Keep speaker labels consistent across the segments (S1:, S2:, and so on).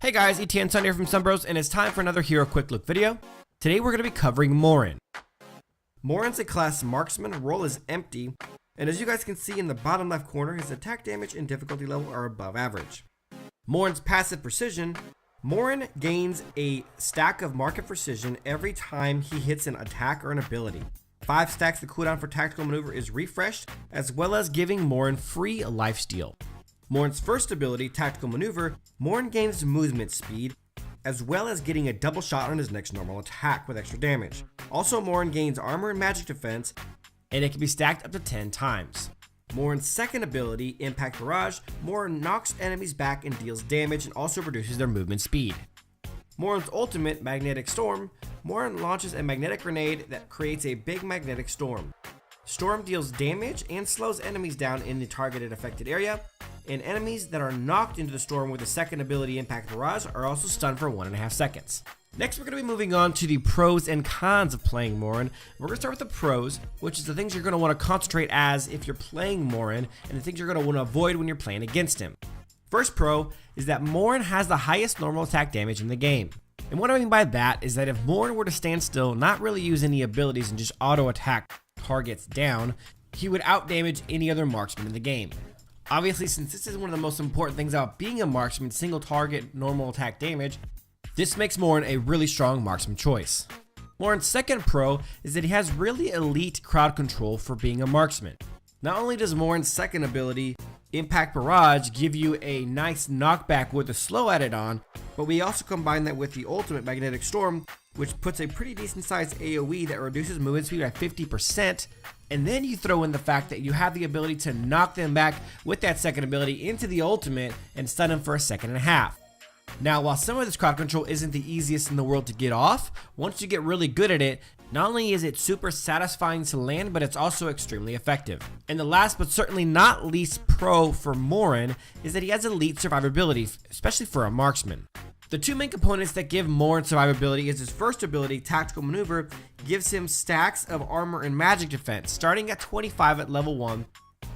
S1: Hey guys, ETN Sun here from Sunbros, and it's time for another Hero Quick Look video. Today we're going to be covering Moren. Moren's a class marksman, role is empty, and as you guys can see in the bottom left corner, his attack damage and difficulty level are above average. Moren's passive precision, Moren gains a stack of market precision every time he hits an attack or an ability. 5 stacks the cooldown for tactical maneuver is refreshed, as well as giving Moren free lifesteal. Moren's first ability, Tactical Maneuver, Moren gains movement speed, as well as getting a double shot on his next normal attack with extra damage. Also, Moren gains armor and magic defense, and it can be stacked up to 10 times. Moren's second ability, Impact Barrage, Moren knocks enemies back and deals damage and also reduces their movement speed. Moren's ultimate, Magnetic Storm, Moren launches a magnetic grenade that creates a big magnetic storm. Storm deals damage and slows enemies down in the targeted affected area, and enemies that are knocked into the storm with the second ability Impact Barrage are also stunned for 1.5 seconds. Next, we're going to be moving on to the pros and cons of playing Moren. We're going to start with the pros, which is the things you're going to want to concentrate as if you're playing Moren, and the things you're going to want to avoid when you're playing against him. First pro is that Moren has the highest normal attack damage in the game. And what I mean by that is that if Moren were to stand still, not really use any abilities and just auto attack targets down, he would outdamage any other marksman in the game. Obviously, since this is one of the most important things about being a marksman, single target, normal attack damage, this makes Moren a really strong marksman choice. Moren's second pro is that he has really elite crowd control for being a marksman. Not only does Moren's second ability, Impact Barrage, give you a nice knockback with a slow added on, but we also combine that with the ultimate Magnetic Storm, which puts a pretty decent sized AoE that reduces movement speed by 50%, and then you throw in the fact that you have the ability to knock them back with that second ability into the ultimate and stun them for 1.5 seconds. Now, while some of this crowd control isn't the easiest in the world to get off, once you get really good at it, not only is it super satisfying to land, but it's also extremely effective. And the last but certainly not least pro for Moren is that he has elite survivability, especially for a marksman. The two main components that give Moren survivability is his first ability, Tactical Maneuver, gives him stacks of armor and magic defense, starting at 25 at level 1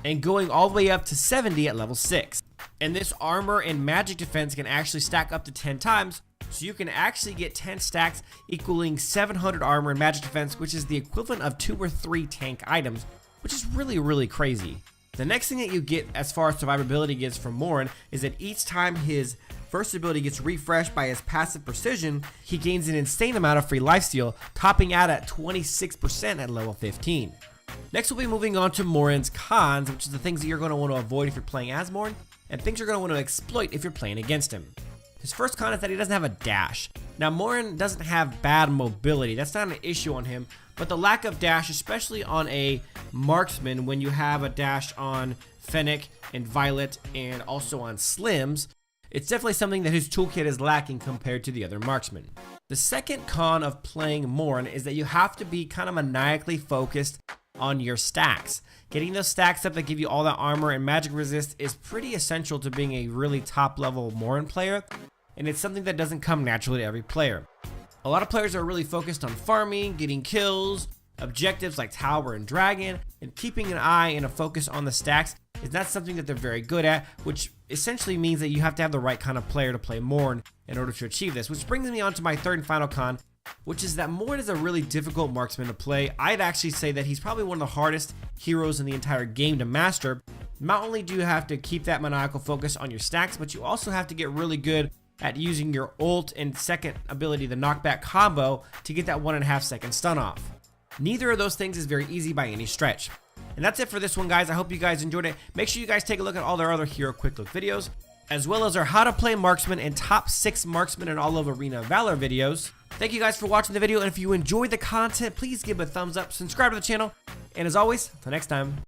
S1: and going all the way up to 70 at level 6. And this armor and magic defense can actually stack up to 10 times, so you can actually get 10 stacks equaling 700 armor and magic defense, which is the equivalent of 2 or 3 tank items, which is really crazy. The next thing that you get as far as survivability gets from Moren is that each time his first ability gets refreshed by his passive precision, he gains an insane amount of free lifesteal, topping out at 26% at level 15. Next, we'll be moving on to Moren's cons, which is the things that you're going to want to avoid if you're playing as Moren, and things you're going to want to exploit if you're playing against him. His first con is that he doesn't have a dash. Now, Moren doesn't have bad mobility, that's not an issue on him, but the lack of dash, especially on a marksman when you have a dash on Fennec and Violet and also on Slims, it's definitely something that his toolkit is lacking compared to the other marksmen. The second con of playing Moren is that you have to be kind of maniacally focused on your stacks. Getting those stacks up that give you all that armor and magic resist is pretty essential to being a really top level Moren player, and it's something that doesn't come naturally to every player. A lot of players are really focused on farming, getting kills, objectives like Tower and Dragon, and keeping an eye and a focus on the stacks is not something that they're very good at, which essentially means that you have to have the right kind of player to play Moren in order to achieve this, which brings me on to my third and final con, which is that Moren is a really difficult marksman to play. I'd actually say that he's probably one of the hardest heroes in the entire game to master. Not only do you have to keep that maniacal focus on your stacks, but you also have to get really good at using your ult and second ability, the knockback combo, to get that 1.5 second stun off. Neither of those things is very easy by any stretch. And that's it for this one, guys. I hope you guys enjoyed it. Make sure you guys take a look at all their other Hero Quick Look videos, as well as our How to Play Marksman and Top 6 Marksman in all of Arena Valor videos. Thank you guys for watching the video, and if you enjoyed the content, please give it a thumbs up, subscribe to the channel, and as always, until next time.